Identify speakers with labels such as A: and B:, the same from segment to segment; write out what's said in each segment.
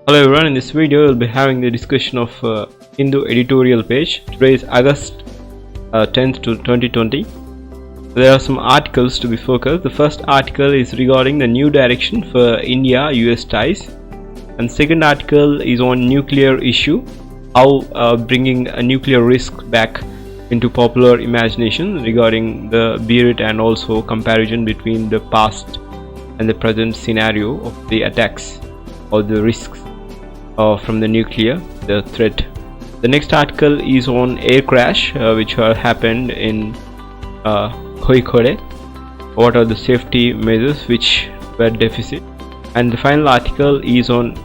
A: Hello everyone, in this video we'll be having the discussion of Hindu editorial page. Today is August 10th to 2020. There are some articles to be focused. The first article is regarding the new direction for India-U.S. ties, and second article is on nuclear issue, how bringing a nuclear risk back into popular imagination regarding the merit and also comparison between the past and the present scenario of the attacks or the risks from the nuclear, the threat. The next article is on air crash which happened in Kozhikode. What are the safety measures which were deficit? And the final article is on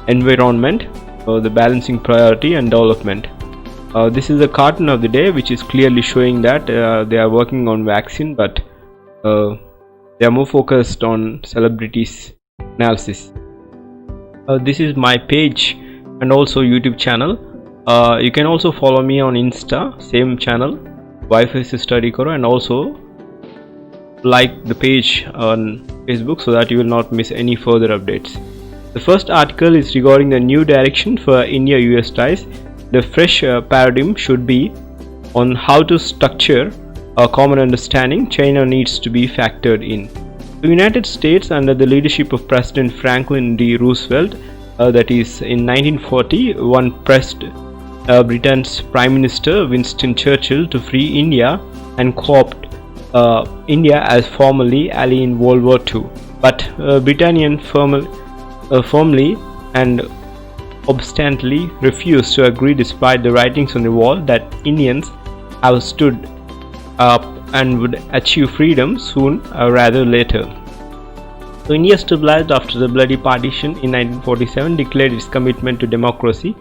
A: environment, the balancing priority and development. This is a cartoon of the day which is clearly showing that they are working on vaccine, but they are more focused on celebrities analysis. This is my page and also YouTube channel. You can also follow me on Insta, same channel, Wifi Study Koro, and also like the page on Facebook so that you will not miss any further updates. The first article is regarding the new direction for India-US ties. The fresh paradigm should be on how to structure a common understanding. China needs to be factored in. The United States, under the leadership of President Franklin D. Roosevelt, that is in 1940, pressed Britain's Prime Minister Winston Churchill to free India and co-opt India as formerly ally in World War II. But Britannian firmly and obstinately refused to agree, despite the writings on the wall that Indians have stood up and would achieve freedom soon or rather later. So India stabilized after the bloody partition in 1947, declared its commitment to democracy,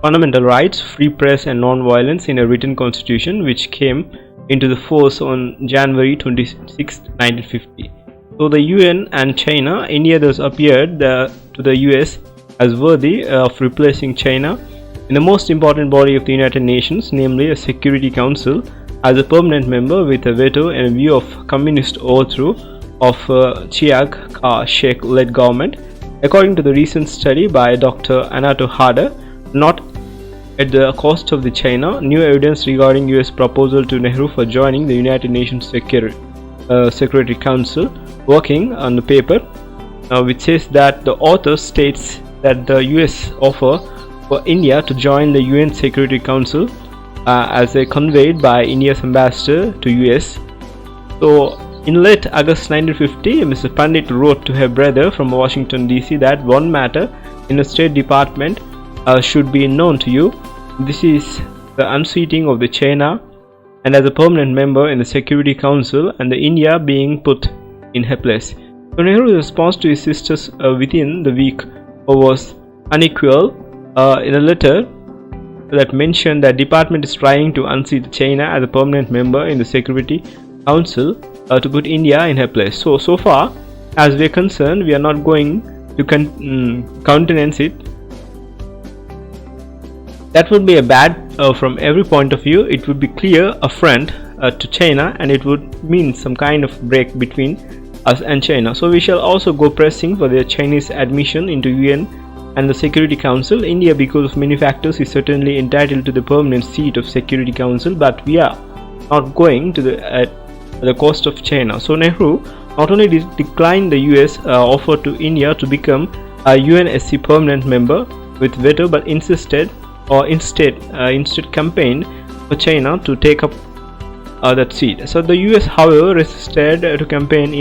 A: fundamental rights, free press and non-violence in a written constitution which came into the force on January 26, 1950. So the UN and China, India thus appeared to the US as worthy of replacing China in the most important body of the United Nations, namely a Security Council, as a permanent member with a veto in view of communist overthrow of Chiang Kai-shek-led government. According to the recent study by Dr. Anato Harder, not at the cost of the China, new evidence regarding US proposal to Nehru for joining the United Nations Security Council, working on the paper which says that the author states that the US offer for India to join the UN Security Council as conveyed by India's ambassador to US. So in late August 1950, Mr. Pandit wrote to her brother from Washington DC that one matter in the State Department should be known to you. This is the unseating of the China and as a permanent member in the Security Council, and the India being put in her place. So Nehru's response to his sisters within the week was unequivocal in a letter that mentioned that department is trying to unseat China as a permanent member in the Security Council to put India in her place. So far as we are concerned, we are not going to countenance it. That would be a bad from every point of view. It would be clear affront to China, and it would mean some kind of break between us and China. So we shall also go pressing for the Chinese admission into UN and the Security Council. India, because of many factors, is certainly entitled to the permanent seat of Security Council, but we are not going to the cost of China. So Nehru not only declined the US offer to India to become a UNSC permanent member with veto, but instead campaigned for China to take up that seat. So the US, however, resisted to campaign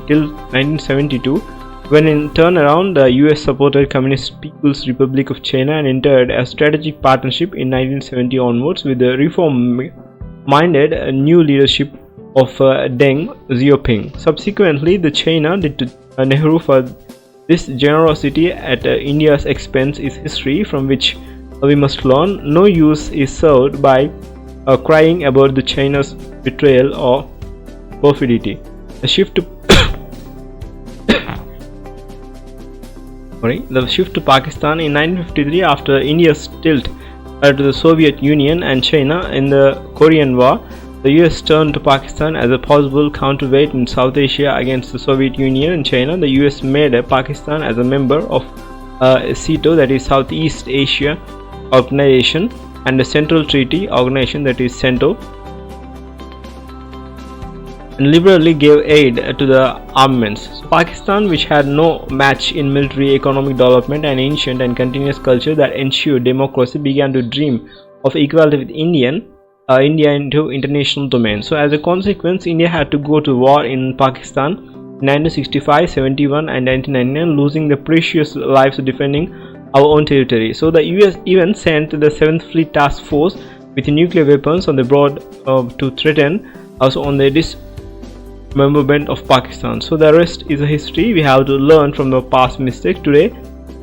A: till 1972, when in turnaround the US supported Communist People's Republic of China and entered a strategic partnership in 1970 onwards with the reform-minded new leadership of Deng Xiaoping. Subsequently, the China did to Nehru for this generosity at India's expense is history from which we must learn. No use is served by crying about the China's betrayal or perfidy. The shift to Pakistan in 1953, after India's tilt to the Soviet Union and China in the Korean War, the US turned to Pakistan as a possible counterweight in South Asia against the Soviet Union and China. The US made Pakistan as a member of SEATO, that is Southeast Asia Organization, and the Central Treaty Organization, that is CENTO, and liberally gave aid to the armaments. So Pakistan, which had no match in military, economic development, and ancient and continuous culture that ensured democracy, began to dream of equality with India into international domain. So as a consequence, India had to go to war in Pakistan in 1965, 71, and 1999, losing the precious lives defending our own territory. So the US even sent the 7th Fleet Task Force with nuclear weapons on the broad to threaten also on the dismemberment of Pakistan. So the rest is a history. We have to learn from the past mistakes. Today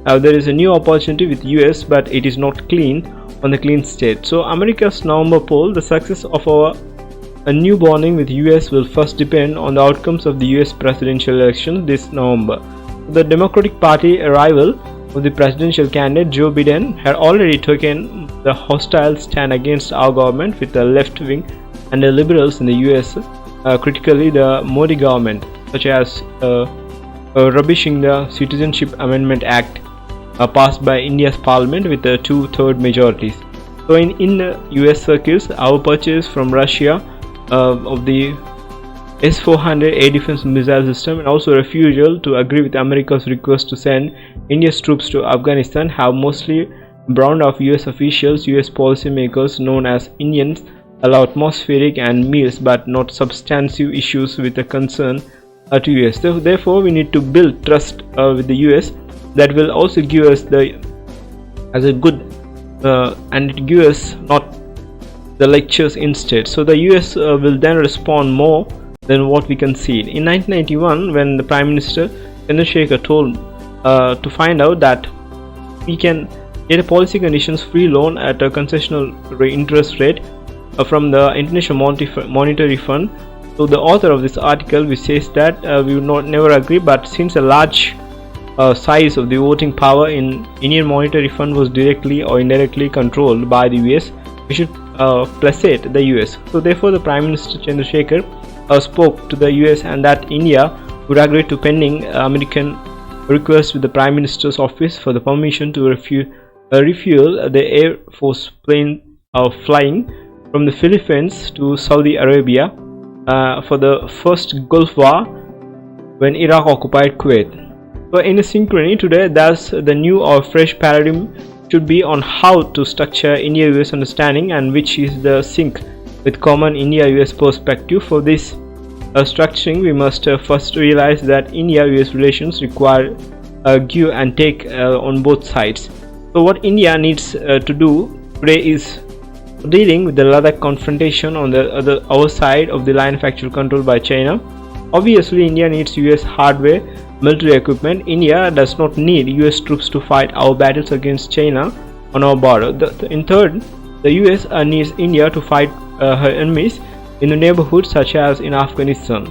A: there is a new opportunity with US, but it is not clean on the clean state. So America's November poll, the success of a new bonding with US will first depend on the outcomes of the US presidential election this November. The Democratic Party rival of the presidential candidate Joe Biden had already taken the hostile stand against our government, with the left wing and the liberals in the US critically the Modi government, such as rubbishing the Citizenship Amendment Act passed by India's parliament with a 2/3 majorities. So in the US circles, our purchase from Russia of the S-400 air defense missile system, and also refusal to agree with America's request to send India's troops to Afghanistan, have mostly browned off US officials, US policymakers known as Indians, allow atmospheric and meals but not substantive issues with a concern to US. So therefore, we need to build trust with the US. That will also give us as a good and it gives us not the lectures instead. So the US will then respond more than what we can see. In 1991, when the Prime Minister Chandrasekhar told to find out that we can get a policy conditions free loan at a concessional interest rate from the International Monetary Fund. So the author of this article, which says that we would not never agree, but since a large size of the voting power in Indian Monetary Fund was directly or indirectly controlled by the US, we should placate the US. So therefore, the Prime Minister Chandrasekhar spoke to the US, and that India would agree to pending American request with the Prime Minister's office for the permission to refuel the Air Force plane flying from the Philippines to Saudi Arabia for the first Gulf War when Iraq occupied Kuwait. So in a synchrony today, thus the new or fresh paradigm should be on how to structure India-US understanding, and which is the sync with common India-US perspective. For this structuring, we must first realize that India-US relations require give and take on both sides. So what India needs to do today is dealing with the Ladakh confrontation on the other side of the line of actual control by China. Obviously, India needs US hardware, military equipment. India does not need US troops to fight our battles against China on our border. In third, the US needs India to fight her enemies in the neighborhood, such as in Afghanistan.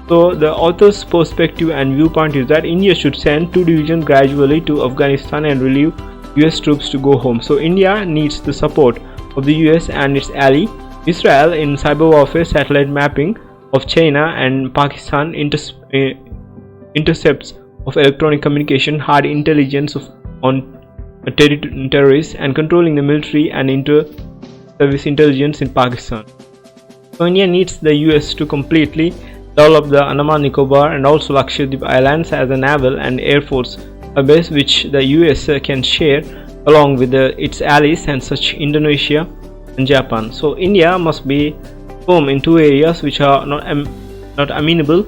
A: So the author's perspective and viewpoint is that India should send 2 divisions gradually to Afghanistan and relieve US troops to go home. So India needs the support of the US and its ally Israel in cyber warfare, satellite mapping of China, and Pakistan intercepts of electronic communication, hard intelligence on terrorists, and controlling the military and inter-service intelligence in Pakistan. So India needs the US to completely develop the Andaman Nicobar and also Lakshadweep Islands as a naval and air force base, which the US can share along with its allies and such Indonesia and Japan. So India must be firm in 2 areas which are not amenable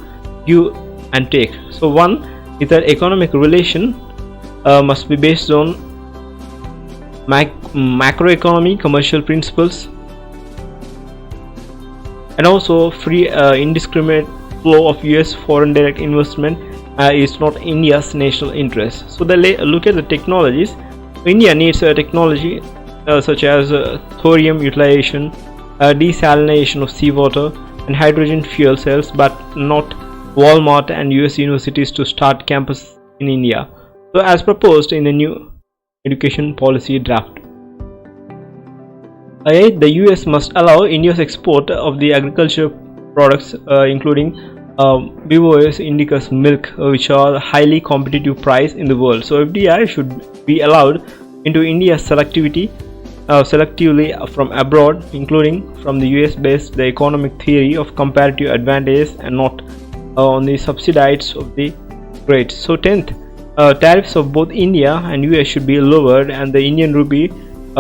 A: give and take. So one is that economic relation must be based on macroeconomy, commercial principles, and also free indiscriminate flow of US foreign direct investment is not India's national interest. So look at the technologies. India needs technology such as thorium utilization, desalination of seawater, and hydrogen fuel cells, but not Walmart and US universities to start campus in India. So as proposed in the new education policy draft. The US must allow India's export of the agriculture products including BOS indicates milk, which are highly competitive price in the world. So FDI should be allowed into India selectively from abroad, including from the US, based the economic theory of comparative advantages and not on the subsidies of the great. So 10th, tariffs of both India and US should be lowered, and the Indian rupee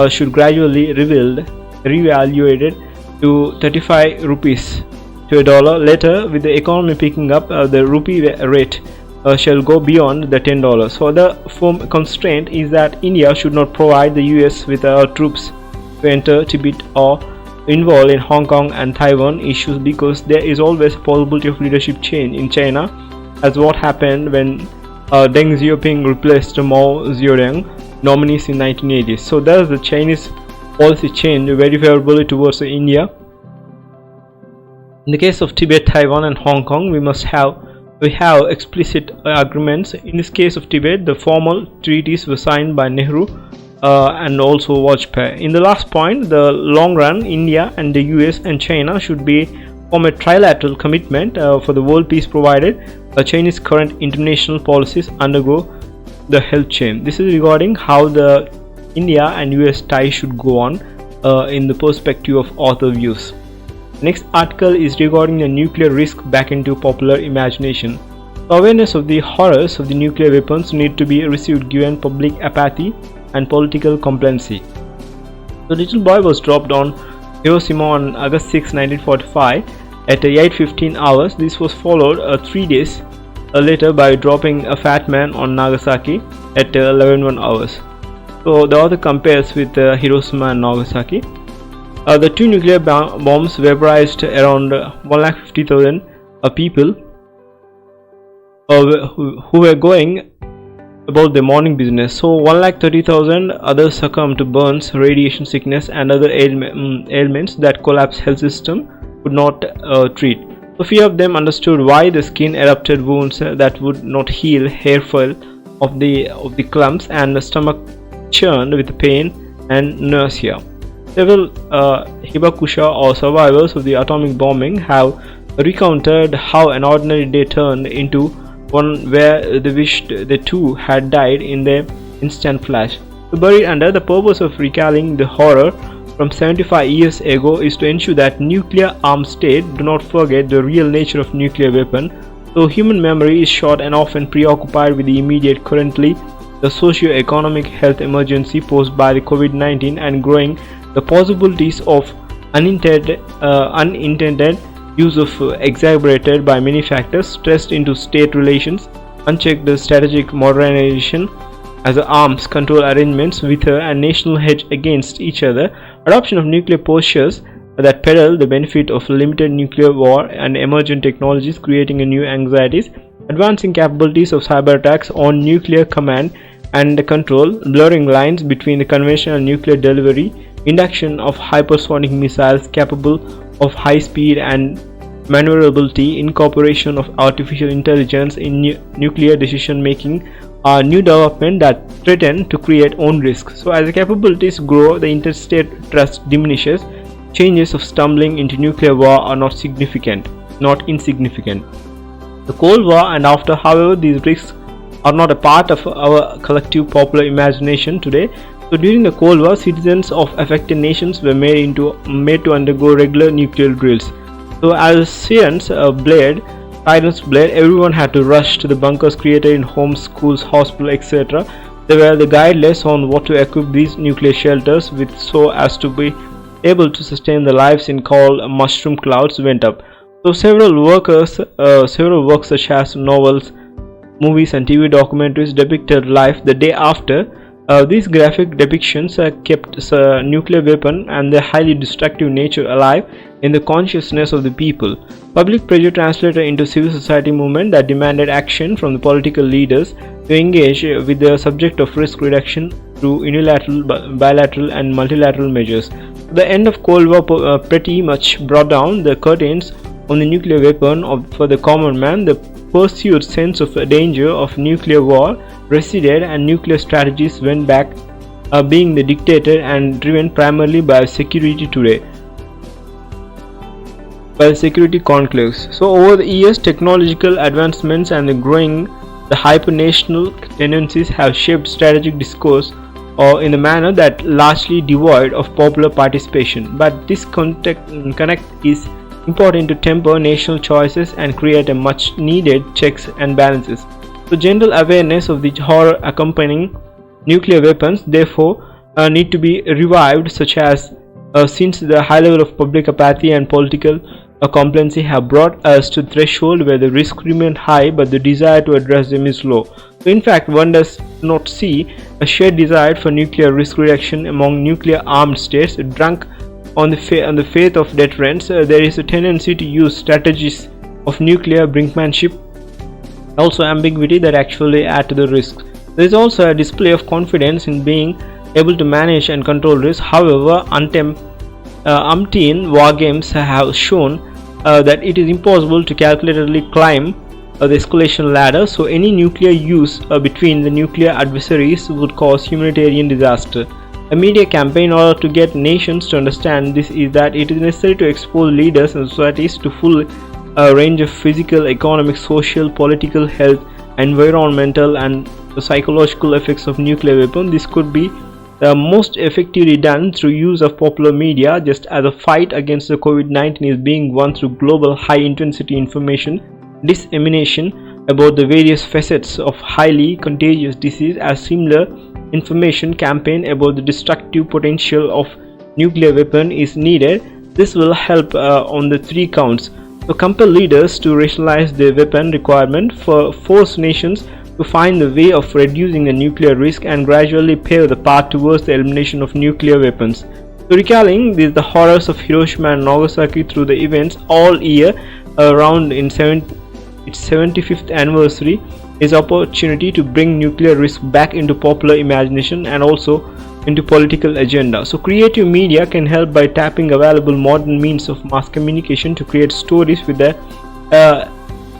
A: should gradually revaluated to 35 rupees to a dollar. Later, with the economy picking up, the rupee rate shall go beyond the $10. So the firm constraint is that India should not provide the US with troops to enter Tibet or involved in Hong Kong and Taiwan issues, because there is always a possibility of leadership change in China, as what happened when Deng Xiaoping replaced Mao Zedong nominees in 1980s. So thus the Chinese policy changed very favorably towards India. In the case of Tibet, Taiwan and Hong Kong, we have explicit agreements. In this case of Tibet, the formal treaties were signed by Nehru and also Vajpayee. In the last point, the long run, India and the US and China should form a trilateral commitment for the world peace, provided Chinese current international policies undergo the health change. This is regarding how the India and US ties should go on in the perspective of author views. Next article is regarding the nuclear risk back into popular imagination. The awareness of the horrors of the nuclear weapons need to be received given public apathy and political complacency. The little boy was dropped on Hiroshima on August 6, 1945 at 8:15 hours. This was followed 3 days later by dropping a fat man on Nagasaki at 11:01 hours. So the author compares with Hiroshima and Nagasaki. The two nuclear bombs vaporized around 150,000 people who were going about their morning business. So 130,000 others succumbed to burns, radiation sickness and other ailments that collapsed health system could not treat. So few of them understood why the skin erupted wounds that would not heal, hair fell of the clumps, and the stomach churned with pain and nausea. Several Hibakusha or survivors of the atomic bombing have recounted how an ordinary day turned into one where they wished they too had died in the instant flash. So buried under the purpose of recalling the horror from 75 years ago is to ensure that nuclear armed states do not forget the real nature of nuclear weapon. So human memory is short and often preoccupied with the immediate, currently the socio-economic health emergency posed by the COVID-19 and growing the possibilities of unintended use of exacerbated by many factors, stressed into state relations, unchecked strategic modernization as arms control arrangements with and national hedge against each other, adoption of nuclear postures that peddle the benefit of limited nuclear war and emergent technologies creating a new anxieties, advancing capabilities of cyber attacks on nuclear command and control, blurring lines between the conventional nuclear delivery, induction of hypersonic missiles capable of high speed and maneuverability, incorporation of artificial intelligence in nuclear decision making are new development that threaten to create own risks. So as the capabilities grow, the interstate trust diminishes. Changes of stumbling into nuclear war are not insignificant. The Cold War and after, however, these risks are not a part of our collective popular imagination today. So during the Cold War, citizens of affected nations were made to undergo regular nuclear drills. So as science bled, everyone had to rush to the bunkers created in homes, schools, hospitals, etc. They were the guideless on what to equip these nuclear shelters with so as to be able to sustain their lives in cold mushroom clouds went up. So several works such as novels, movies and TV documentaries depicted life the day after. These graphic depictions kept nuclear weapon and their highly destructive nature alive in the consciousness of the people. Public pressure translated into civil society movement that demanded action from the political leaders to engage with the subject of risk reduction through unilateral, bilateral and multilateral measures. The end of Cold War pretty much brought down the curtains on the nuclear weapon for the common man. The pursued sense of danger of nuclear war receded and nuclear strategies went back being dictated and driven primarily by security today. by security conclaves. So over the years, technological advancements and the hyper-national tendencies have shaped strategic discourse or in a manner that largely devoid of popular participation. But this connect is important to temper national choices and create a much needed checks and balances. So general awareness of the horror accompanying nuclear weapons therefore need to be revived, such as since the high level of public apathy and political complacency have brought us to threshold where the risk remain high but the desire to address them is low. So in fact, one does not see a shared desire for nuclear risk reduction among nuclear armed states. Drunk on the faith of deterrence, there is a tendency to use strategies of nuclear brinkmanship, also ambiguity, that actually add to the risk. There is also a display of confidence in being able to manage and control risk. However, umpteen war games have shown that it is impossible to calculatedly climb the escalation ladder, so any nuclear use between the nuclear adversaries would cause humanitarian disaster. A media campaign in order to get nations to understand this is that it is necessary to expose leaders and societies to full range of physical, economic, social, political, health, environmental and psychological effects of nuclear weapons. This could be most effectively done through use of popular media, just as a fight against the COVID-19 is being won through global high-intensity information dissemination about the various facets of highly contagious disease. As similar information campaign about the destructive potential of nuclear weapon is needed. This will help on the three counts. So compel leaders to rationalize their weapon requirement, force nations to find the way of reducing the nuclear risk and gradually pave the path towards the elimination of nuclear weapons. So recalling the horrors of Hiroshima and Nagasaki through the events all year around in its 75th anniversary is opportunity to bring nuclear risk back into popular imagination and also into political agenda. So creative media can help by tapping available modern means of mass communication to create stories with the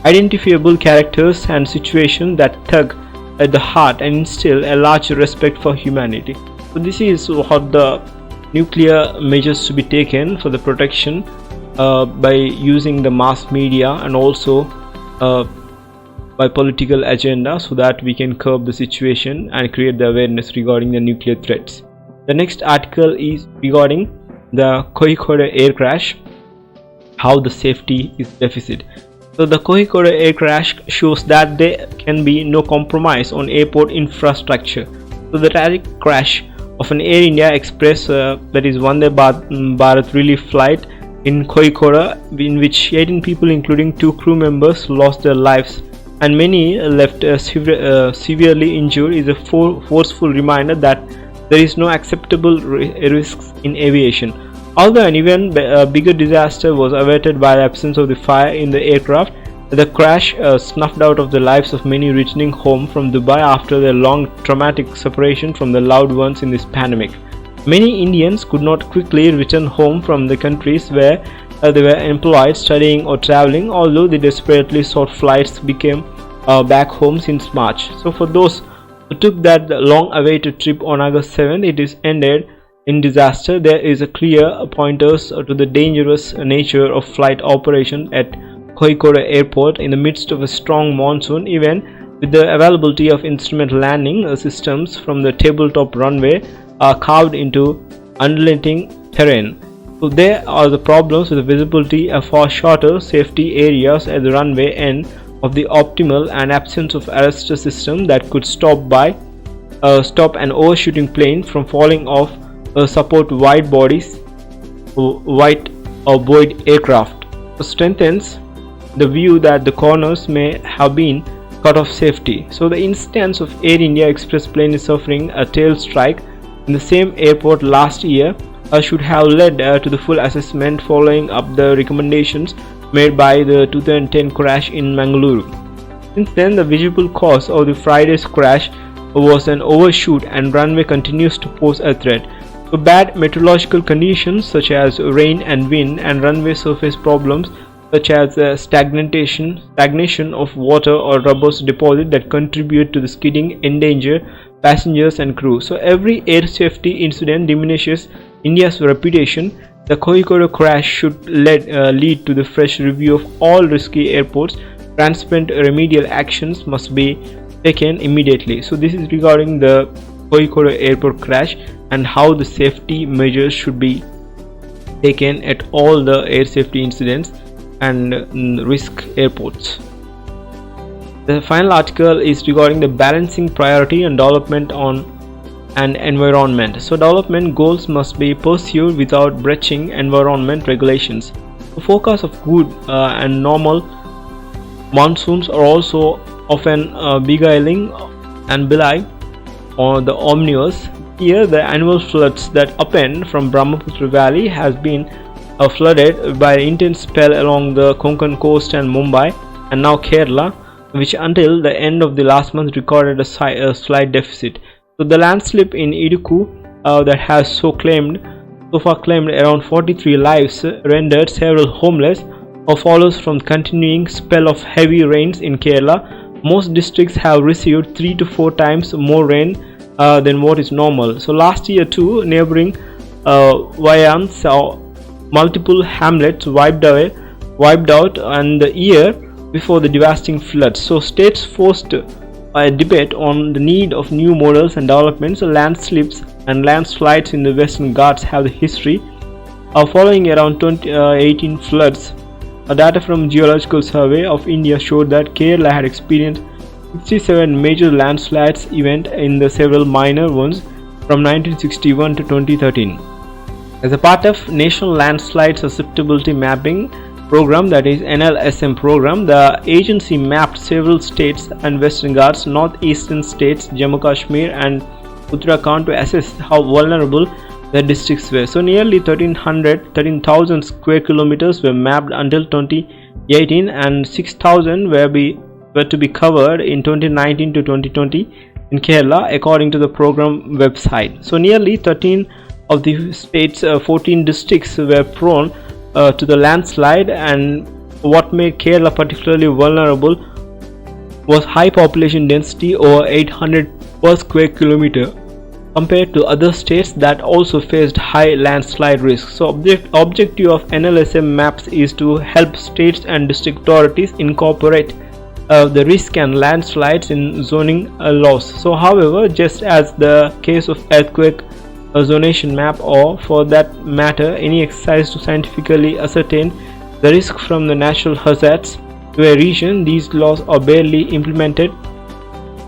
A: identifiable characters and situations that tug at the heart and instill a large respect for humanity. So this is what the nuclear measures to be taken for the protection by using the mass media and also by political agenda, so that we can curb the situation and create the awareness regarding the nuclear threats. The next article is regarding the Kozhikode air crash, how the safety is deficit. So the Kozhikode air crash shows that there can be no compromise on airport infrastructure. So the tragic crash of an Air India Express, that is Vande Bharat relief flight in Kozhikode, in which 18 people including 2 crew members lost their lives and many left severely injured, is a forceful reminder that there is no acceptable risks in aviation. Although an even bigger disaster was averted by the absence of the fire in the aircraft, the crash snuffed out of the lives of many returning home from Dubai after their long traumatic separation from their loved ones in this pandemic. Many Indians could not quickly return home from the countries where they were employed, studying or traveling, although they desperately sought flights became back home since March. So for those who took that long-awaited trip on August 7th, it is ended in disaster. There is a clear pointers to the dangerous nature of flight operation at Kozhikode Airport in the midst of a strong monsoon. Even with the availability of instrument landing systems from the tabletop runway are carved into undulating terrain. So there are the problems with the visibility of far shorter safety areas at the runway end of the optimal and absence of arrestor system that could stop an overshooting plane from falling off support wide bodies white or buoyed aircraft. So strengthens the view that the corners may have been cut off safety. So the instance of Air India Express plane is suffering a tail strike in the same airport last year should have led to the full assessment, following up the recommendations made by the 2010 crash in Mangaluru. Since then, the visible cause of the Friday's crash was an overshoot, and runway continues to pose a threat. So bad meteorological conditions such as rain and wind, and runway surface problems such as stagnation of water or rubber deposit that contribute to the skidding endanger passengers and crew. So every air safety incident diminishes India's reputation The Kozhikode crash should lead to the fresh review of all risky airports. Transparent remedial actions must be taken immediately. So this is regarding the Kozhikode airport crash and how the safety measures should be taken at all the air safety incidents and risk airports. The final article is regarding the balancing priority and development and environment. So development goals must be pursued without breaching environment regulations. The forecast of good and normal monsoons are also often beguiling and belie on the omnibus. Here the annual floods that upend from Brahmaputra Valley has been flooded by intense spell along the Konkan coast and Mumbai and now Kerala, which until the end of the last month recorded a slight deficit. So the landslip in Idukku that has so far claimed around 43 lives, rendered several homeless, or follows from continuing spell of heavy rains in Kerala. Most districts have received 3 to 4 times more rain than what is normal. So last year too, neighboring Vayan saw multiple hamlets wiped out, and the year before the devastating floods. So states forced a debate on the need of new models and developments. Landslips and landslides in the Western Ghats have the history following around 2018 floods. Data from Geological Survey of India showed that Kerala had experienced 67 major landslides events in the several minor ones from 1961 to 2013. As a part of National Landslide Susceptibility Mapping Program, that is NLSM program, the agency mapped several states and Western Ghats, northeastern states, Jammu Kashmir and Uttarakhand to assess how vulnerable the districts were. So nearly 13,000 square kilometers were mapped until 2018 and 6,000 were to be covered in 2019 to 2020 in Kerala, according to the program website. So nearly 13 of the state's 14 districts were prone to the landslide, and what made Kerala particularly vulnerable was high population density, over 800 per square kilometer, compared to other states that also faced high landslide risk. So objective of NLSM maps is to help states and district authorities incorporate the risk and landslides in zoning laws. So however, just as the case of earthquake zonation map, or for that matter any exercise to scientifically ascertain the risk from the natural hazards to a region, these laws are barely implemented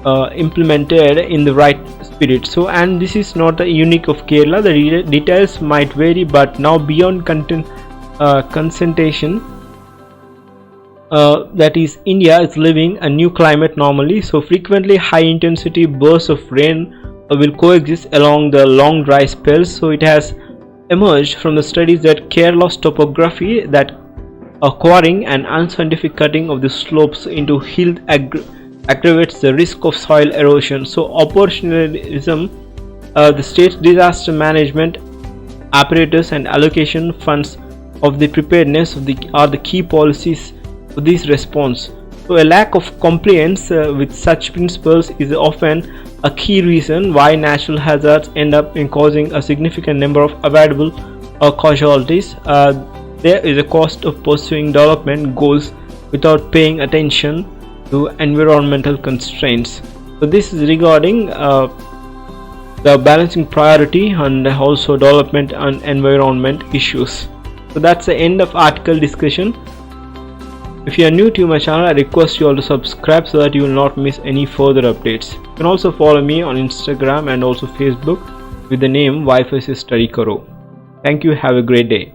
A: in the right spirit. So, and this is not the unique of Kerala. The details might vary, but now beyond concentration, that is, India is living a new climate normally. So frequently high intensity bursts of rain will coexist along the long dry spells. So it has emerged from the studies that Kerala's topography, that quarrying and unscientific cutting of the slopes into hills aggravates the risk of soil erosion. So opportunism, the state's disaster management apparatus and allocation funds of the preparedness are the key policies for this response. So a lack of compliance with such principles is often a key reason why natural hazards end up in causing a significant number of avoidable casualties. There is a cost of pursuing development goals without paying attention to environmental constraints. So this is regarding the balancing priority and also development and environment issues. So that's the end of article discussion. If you are new to my channel, I request you all to subscribe so that you will not miss any further updates. You can also follow me on Instagram and also Facebook with the name Wifi Study Karo. Thank you. Have a great day.